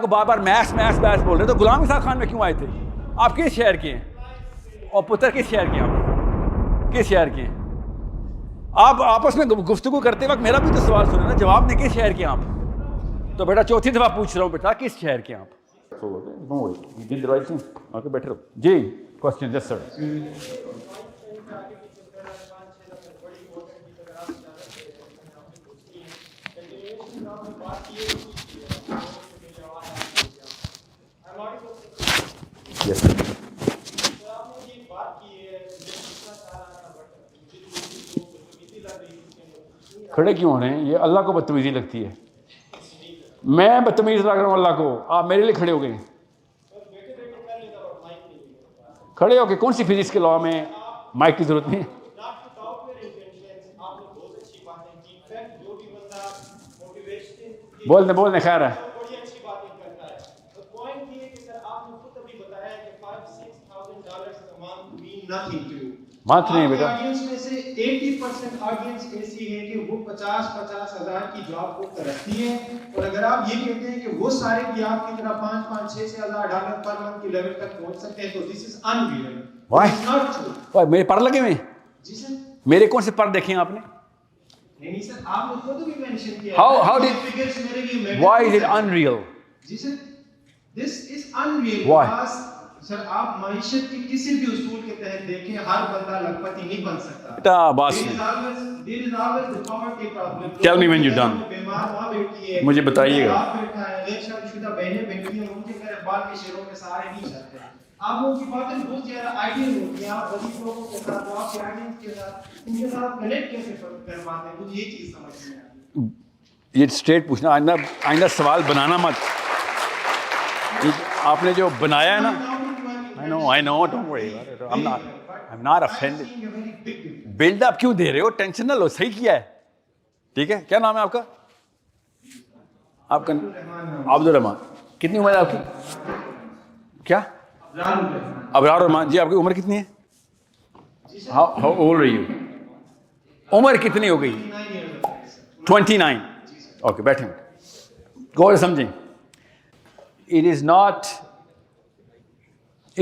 کو بار بار میث بول رہے تو غلام اسحاق خان میں کیوں آئے تھے؟ آپ کس شہر کے ہیں؟ اور پتر کس شہر کے ہیں؟ آپ کس شہر کے ہیں؟ آپ آپس میں گفتگو کرتے وقت میرا بھی تو سوال سنیں نا، جواب نے کس شہر کے ہیں آپ؟ تو بیٹا چوتھی دفعہ پوچھ رہا ہوں بیٹا کس شہر کے ہیں آپ؟ بیٹھے رہو جی، کوشچن یس سر. Yes. کھڑے کیوں ہو رہے ہیں؟ یہ اللہ کو بدتمیزی لگتی ہے. میں بدتمیز لگ رہا ہوں اللہ کو، آپ میرے لیے کھڑے ہو گئے. کھڑے ہو کے کون سی فزکس کے لا میں مائک کی ضرورت نہیں ہے؟ بولنے خیر ہے. مات نہیں بیٹا، آڈینس میں سے 80% آڈینس ایسی ہے کہ وہ 50 ہزار کی جاب کو کرتی ہے، اور اگر آپ یہ کہتے ہیں کہ وہ سارے بھی آپ کی طرح 5-6 ہزار ڈالر پر منتھ کی لیول تک پہنچ سکتے ہیں تو دس از انریل. وائی میرے پر لگے ہوئے؟ جی سر. میرے کون سے پر دیکھے ہیں آپ نے؟ نہیں سر، آپ نے خود بھی مینشن کیا How did why is it unreal? جی sir, this is unreal. Why? Sir آپ معیشت کے کسی بھی اصول کے تحت دیکھیں، ہر بندہ لکھپتی نہیں بن سکتا. بیٹا باس Tell me when you're done. بیمار ماں بیٹھی ہے، مجھے بتائیے گا. باپ بیٹھا ہے، غیر شادی شدہ بہنیں بیٹھی ہیں، ان کے گھر بال کے شیروں میں سارے نہیں چلتے. آپ لوگوں کی باتیں بہت زیادہ آئیڈیل ہوتی ہیں، آپ غریب لوگوں کے ساتھ، آپ کے آئیڈیل کے ساتھ، ان کے ساتھ کنیکٹ کیسے کر پاتے ہیں؟ مجھے یہ چیز سمجھ نہیں آتی. یہ اسٹریٹ پوچھنا، آئندہ سوال بنانا مت. آپ نے جو بنایا ہے نا، I know, don't worry about it. I'm not offended. Build up کیوں دے رہے ہو؟ ٹینشن نہ لو، صحیح کیا ہے. ٹھیک ہے، کیا نام ہے آپ کا؟ آپ کا عبد الرحمان. کتنی عمر ہے آپ کی؟ کیا؟ ابرار الرحمان. جی آپ کی عمر کتنی ہے؟ How old are you? عمر کتنی ہو گئی؟ 29. اوکے بیٹھیں. غور سے سمجھیں. It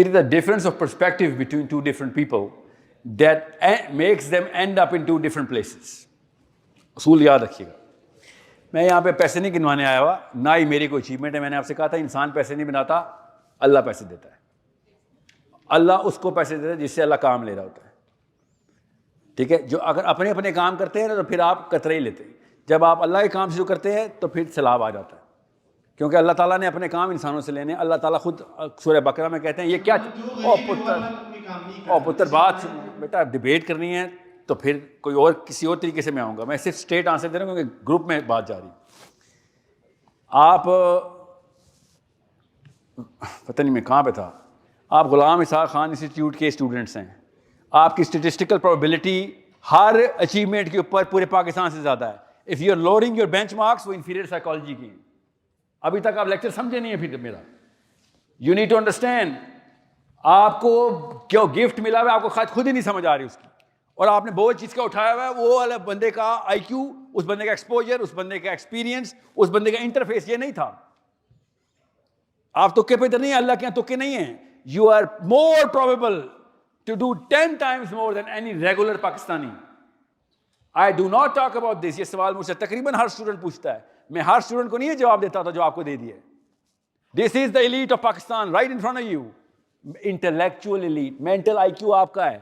is the difference of perspective between two different people that makes them end up in two different places. اصول یاد رکھیے گا. میں یہاں پہ پیسے نہیں گنوانے آیا ہوا، نہ ہی میری کوئی اچیومنٹ ہے. میں نے آپ سے کہا تھا انسان پیسے نہیں بناتا، اللہ پیسے دیتا ہے. اللہ اس کو پیسے دیتا ہے جس سے اللہ کام لے رہا ہوتا ہے. ٹھیک ہے، جو اگر اپنے اپنے کام کرتے ہیں نا تو پھر آپ قطرے ہی لیتے ہیں. جب آپ اللہ کے کام شروع کرتے ہیں تو پھر سیلاب آ جاتا ہے، کیونکہ اللہ تعالیٰ نے اپنے کام انسانوں سے لینے. اللہ تعالیٰ خود سورہ بقرہ میں کہتے ہیں یہ کیا پتر بات بیٹا ڈیبیٹ کرنی ہے تو پھر کوئی اور کسی اور طریقے سے میں آؤں گا. میں صرف اسٹریٹ آنسر دے رہا ہوں کیونکہ گروپ میں بات جا رہی. آپ پتہ نہیں میں کہاں پہ تھا. آپ غلام اسحاق خان انسٹیٹیوٹ کے اسٹوڈنٹس ہیں. آپ کی اسٹیٹسٹیکل پروبیبلٹی ہر اچیومنٹ کے اوپر پورے پاکستان سے زیادہ ہے. If you are loading your benchmarks, وہ انفیریئر سائیکالوجی کی ہیں. ابھی تک آپ لیکچر سمجھے نہیں ہیں. پھر میرا یو نیڈ ٹو انڈرسٹینڈ، آپ کو کیوں گفٹ ملا ہوا ہے، آپ کو خود ہی نہیں سمجھ آ رہی اس کی، اور آپ نے بہت چیز کا اٹھایا ہوا ہے. وہ والا بندے کا آئی کیو، اس بندے کا ایکسپوجر، اس بندے کا ایکسپیرینس، اس بندے کا انٹرفیس یہ نہیں تھا. آپ تکے پہ تو نہیں ہیں، اللہ کے یہاں تکے نہیں ہیں. You are more probable to do 10 times more than any regular Pakistani. I do not talk about this. یہ سوال مجھ سے تقریباً ہر اسٹوڈنٹ پوچھتا ہے. میں ہر اسٹوڈنٹ کو نہیں یہ جواب دیتا تھا جو آپ کو دے دیے. This is the elite of Pakistan right in front of you. Intellectual elite, mental IQ آپ کا ہے.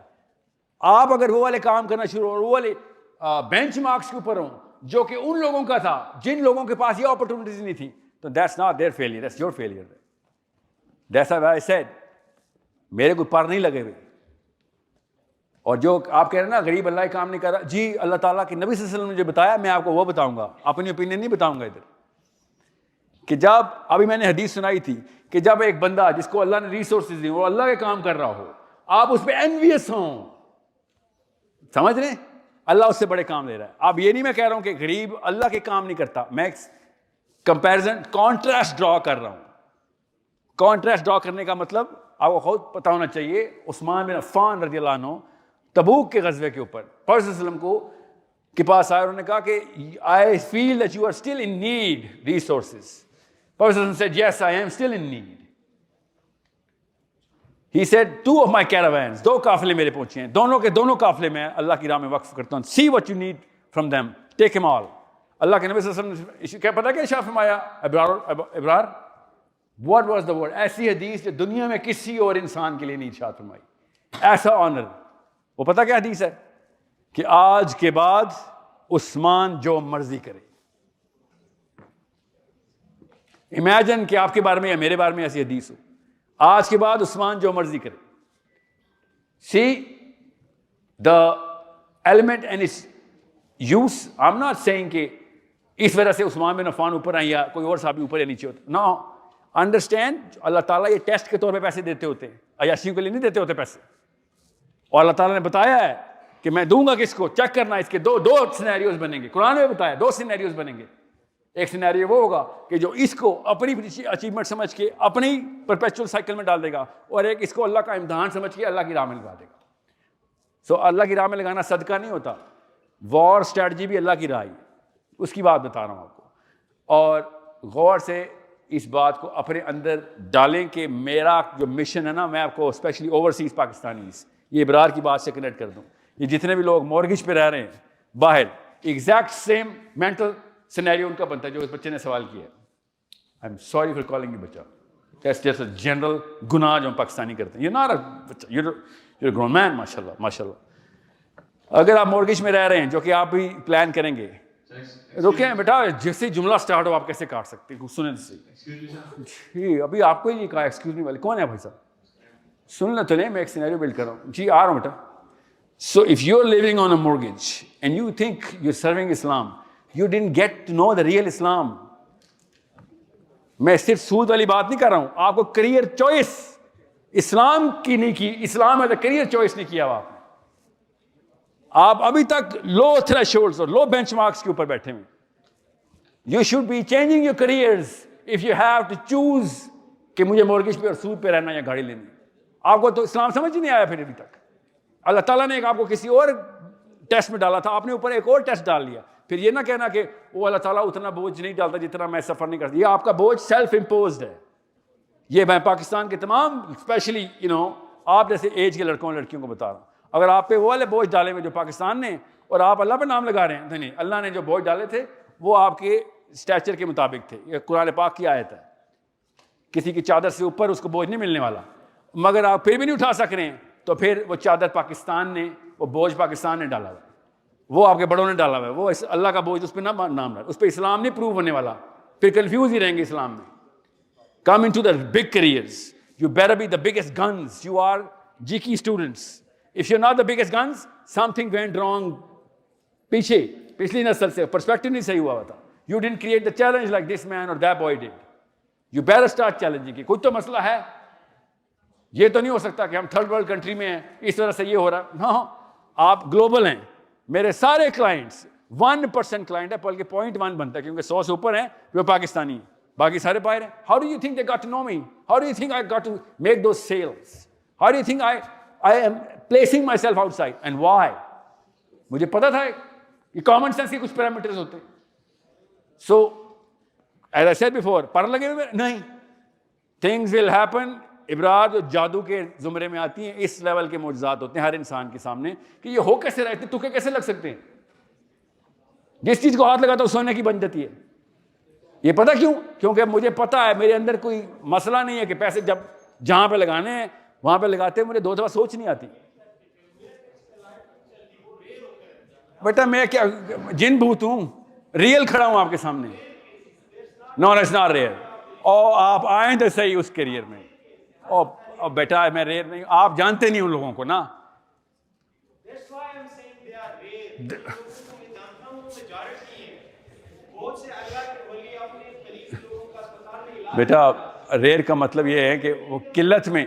آپ اگر وہ والے کام کرنا شروع ہو، وہ والے بینچ مارکس کے اوپر ہوں جو کہ ان لوگوں کا تھا جن لوگوں کے پاس یہ اپرچونیٹیز نہیں تھی، تو that's not their failure, that's your failure. That's why I said میرے کوئی پر نہیں لگے ہوئے. اور جو آپ کہہ رہے ہیں نا غریب اللہ کام نہیں کر رہا، جی اللہ تعالیٰ کے نبی صلی اللہ علیہ وسلم نے مجھے بتایا، میں آپ کو وہ بتاؤں گا، اپنی اوپینین نہیں بتاؤں گا ادھر. کہ جب ابھی میں نے حدیث سنائی تھی کہ جب ایک بندہ جس کو اللہ نے ریسورسز دی، وہ اللہ کے کام کر رہا ہو، آپ اس پہ انویس ہوں. سمجھ رہے ہیں؟ اللہ اس سے بڑے کام لے رہا ہے. اب یہ نہیں میں کہہ رہا ہوں کہ غریب اللہ کے کام نہیں کرتا، میں کمپیرزن کانٹراسٹ ڈرا کر رہا ہوں. کانٹراسٹ ڈرا کرنے کا مطلب آپ کو خود پتہ ہونا چاہیے. عثمان بن عفان رضی اللہ عنہ تبوک کے غزوے کے اوپر پرس صلی اللہ علیہ وسلم کو کے پاس آئے، انہوں نے کہا کہ I feel that you are still in need resources. Prophet said, yes, I am still in need. He said, 2 of my caravans, 2 قافلے میرے پہنچے ہیں, دونوں کے دونوں قافلے میں اللہ کی راہ میں وقف کرتا ہوں. See what you need from them, take them all. اللہ کے نبی صلی اللہ علیہ وسلم کیا پتا کیا ارشاد فرمایا ابرار, what was the word, ایسی حدیث جو دنیا میں کسی اور انسان کے لیے نہیں ارشاد فرمائی, ایسا آنر. وہ پتا کیا حدیث ہے کہ آج کے بعد عثمان جو مرضی کرے. امیجن کہ آپ کے بارے میں یا میرے بارے میں ایسی حدیث ہو, آج کے بعد عثمان جو مرضی کرے. See the element and its use. I'm not saying کہ اس وجہ سے عثمان بن عفان اوپر آئیں یا کوئی اور صحابی اوپر یا نیچے ہوتا. No, understand اللہ تعالیٰ یہ ٹیسٹ کے طور پہ پیسے دیتے ہوتے ہیں, عیاشیوں کے لیے نہیں دیتے ہوتے پیسے. اور اللہ تعالیٰ نے بتایا ہے کہ میں دوں گا کس کو, چیک کرنا. اس کے دو سینیریوز بنیں گے, قرآن میں بتایا 2 سینیریوز بنیں گے. ایک سینیریو وہ ہوگا کہ جو اس کو اپنی اچیومنٹ سمجھ کے اپنی پرپیچول سائیکل میں ڈال دے گا, اور ایک اس کو اللہ کا امتحان سمجھ کے اللہ کی راہ میں لگا دے گا. سو اللہ کی راہ میں لگانا صدقہ نہیں ہوتا. وار اسٹریٹجی بھی اللہ کی راہ ہے, اس کی بات بتا رہا ہوں آپ کو. اور غور سے اس بات کو اپنے اندر ڈالیں کہ میرا جو مشن ہے نا, میں آپ کو اسپیشلی اوورسیز پاکستانیز, یہ ابرار کی بات سے کنیکٹ کر دوں. یہ جتنے بھی لوگ مورگیج پہ رہ رہے ہیں باہر, ایگزیکٹ سیم مینٹل سینیریو ان کا بنتا ہے جو اس بچے نے سوال کیا ہے. I am sorry for calling you بچہ. دیٹس جسٹ اے جنرل گناہ جو ہم پاکستانی کرتے ہیں. یو ناٹ اے بچہ, یو اے گرون مین. ماشاء اللہ ماشاء اللہ. اگر آپ مورگیج میں رہ رہے ہیں, جو کہ آپ بھی پلان کریں گے, رکیں بیٹا, جیسے جملہ سٹارٹ ہو آپ کیسے کاٹ سکتے ہیں, سنیں سے. ابھی آپ کو ہی نہیں کہا ایکسکیوز می والے کون ہے بھائی صاحب, سن لیں تو لیں, میں ایک سینیریو بلڈ کر رہا ہوں. جی آ رہا ہوں بیٹا. So if you're living on a mortgage and you think you're serving Islam, you didn't get to know the real Islam. میں صرف سود والی بات نہیں کر رہا ہوں, آپ کو کریئر چوائس اسلام کی نہیں کی, اسلام ایز اے کریئر چوائس نہیں کیا ہوا آپ نے. آپ ابھی تک لو تھریشولڈز اور لو بینچ مارکس کے اوپر بیٹھے ہوئے. You should be changing your careers if you have to choose کہ مجھے مورگیج پہ اور سود پہ رہنا یا گاڑی لینی. آپ کو تو اسلام سمجھ ہی نہیں آیا پھر ابھی تک. اللہ تعالیٰ نے آپ کو کسی اور ٹیسٹ میں ڈالا تھا, آپ نے اوپر ایک اور ٹیسٹ ڈال لیا. پھر یہ نہ کہنا کہ وہ اللہ تعالیٰ اتنا بوجھ نہیں ڈالتا جتنا میں سفر نہیں کرتا. یہ آپ کا بوجھ سیلف امپوزڈ ہے. یہ میں پاکستان کے تمام اسپیشلی آپ جیسے ایج کے لڑکوں اور لڑکیوں کو بتا رہا ہوں. اگر آپ پہ وہ والے بوجھ ڈالے ہوئے جو پاکستان نے, اور آپ اللہ پہ نام لگا رہے ہیں, نہیں, اللہ نے جو بوجھ ڈالے تھے وہ آپ کے اسٹیچر کے مطابق تھے. یہ قرآن پاک کی آیت ہے. کسی کی چادر سے اوپر اس کو بوجھ نہیں ملنے والا. مگر آپ پھر بھی نہیں اٹھا سک رہے ہیں تو پھر وہ چادر پاکستان نے, وہ بوجھ پاکستان نے ڈالا ہوا ہے, وہ آپ کے بڑوں نے ڈالا ہوا ہے. وہ اللہ کا بوجھ اس پہ نہ نام ڈالا, اس پہ اسلام نہیں پروو ہونے والا. پھر کنفیوز ہی رہیں گے اسلام میں. Come into the big careers. You better be the biggest guns. You are جی کی students. If you not the biggest guns, something went wrong. پیچھے پچھلی نسل سے پرسپیکٹو نہیں صحیح ہوا تھا. You didn't create the challenge like this man اور that boy died. You better start challenging. کچھ تو مسئلہ ہے. یہ تو نہیں ہو سکتا کہ ہم تھرڈ ورلڈ کنٹری میں ہیں اس طرح سے یہ ہو رہا ہے. ہاں, آپ گلوبل ہیں. میرے سارے کلائنٹس 1% کلائنٹ ہے, بلکہ 0.1 بنتا ہے, کیونکہ 100 سے اوپر ہیں جو پاکستانی ہیں, باقی سارے باہر ہیں. How do you think they got to know me? How do you think I got to make those sales? How do you think I am placing myself outside and why? مجھے پتا تھا یہ common sense کے کچھ parameters ہوتے ہیں. So as I said before, پر لگے ہوئے نہیں, تھنگز ول ہیپن. ابرار جو جادو کے زمرے میں آتی ہیں, اس لیول کے معجزات ہوتے ہیں ہر انسان کے سامنے کہ یہ ہو کیسے رہتے, تکے کیسے لگ سکتے ہیں. جس چیز کو ہاتھ لگاتا ہے سونے کی بن جاتی ہے. یہ پتہ کیوں؟ کیونکہ مجھے پتا ہے میرے اندر کوئی مسئلہ نہیں ہے کہ پیسے جب جہاں پہ لگانے ہیں وہاں پہ لگاتے ہیں. مجھے 2 دفعہ سوچ نہیں آتی. بیٹا میں کیا جن بھوت ہوں, ریئل کھڑا ہوں آپ کے سامنے. نو اٹس ناٹ ریئر. اور آپ آئیں تو صحیح اس کیریئر میں. اور بیٹا میں ریئر نہیں, آپ جانتے نہیں ان لوگوں کو نا. بیٹا ریئر کا مطلب یہ ہے کہ وہ قلت میں.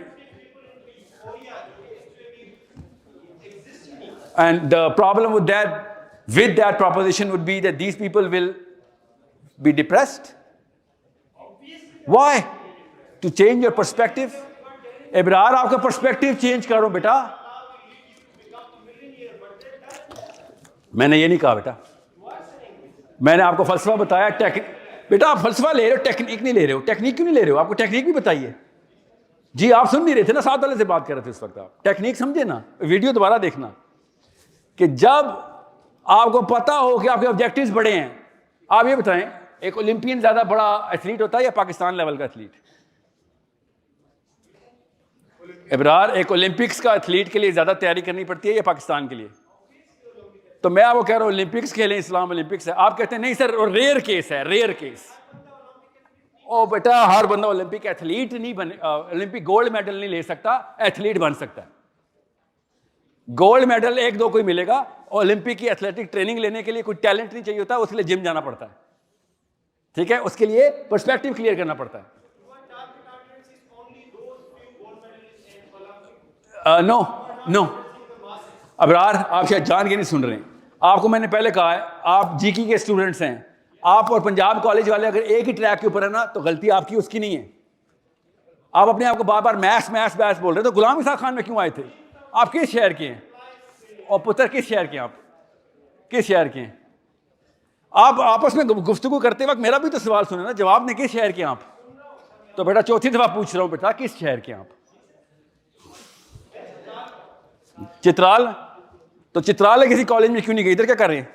And the problem with that proposition would be that these people will be depressed. Why? To change your perspective. ابرار آپ کا پرسپیکٹو چینج کرو بیٹا. میں نے یہ نہیں کہا بیٹا, میں نے آپ کو فلسفہ بتایا. بیٹا آپ فلسفہ لے رہے ہو, ٹیکنیک نہیں لے رہے ہو. ٹیکنیک کیوں نہیں لے رہے ہو؟ آپ کو ٹیکنیک بھی بتائیے. جی آپ سن نہیں رہے تھے نا, ساتھ والے سے بات کر رہے تھے اس وقت. آپ ٹیکنیک سمجھے نا, ویڈیو دوبارہ دیکھنا, کہ جب آپ کو پتا ہو کہ آپ کے آبجیکٹیوز بڑے ہیں. آپ یہ بتائیں ایک اولمپئن زیادہ بڑا ایتھلیٹ ہوتا ہے یا پاکستان لیول کا ایتھلیٹ؟ ابرار, ایک اولمپکس کا ایتھلیٹ کے لیے زیادہ تیاری کرنی پڑتی ہے یا پاکستان کے لیے؟ تو میں آپ کو کہہ رہا ہوں اولمپکس کھیلیں, اسلام اولمپکس ہے. آپ کہتے ہیں نہیں سر ریئر کیس ہے, ریئر کیس. او بیٹا ہر بندہ اولمپک ایتھلیٹ نہیں بنے, اولمپک گولڈ میڈل نہیں لے سکتا, ایتھلیٹ بن سکتا ہے. گولڈ میڈل ایک دو کوئی ملے گا. اولمپک کی ایتھلیٹک ٹریننگ لینے کے لیے کوئی ٹیلنٹ نہیں چاہیے ہوتا, اس کے لیے جم جانا پڑتا ہے. ٹھیک ہے, اس کے لیے پرسپیکٹو کلیئر کرنا پڑتا ہے. نو نو ابرار, آپ شاید جان کے نہیں سن رہے ہیں. آپ کو میں نے پہلے کہا ہے, آپ جی کی کے اسٹوڈنٹس ہیں, آپ اور پنجاب کالج والے اگر ایک ہی ٹریک کے اوپر ہے نا تو غلطی آپ کی, اس کی نہیں ہے. آپ اپنے آپ کو بار بار میتھس میتھس میتھس بول رہے ہیں. تو غلام اسحاق خان میں کیوں آئے تھے؟ آپ کس شہر کے ہیں؟ اور پتر کس شہر کے ہیں؟ آپ کس شہر کے ہیں؟ آپ آپس میں گفتگو کرتے وقت میرا بھی تو سوال سنیں نا, جواب نے کس شہر کے ہیں آپ؟ تو بیٹا چوتھی دفعہ پوچھ رہا ہوں, بیٹا کس شہر کے ہیں آپ؟ چترال. تو چترال کسی کالج میں کیوں نہیں گئے؟ ادھر کیا کر رہے ہیں؟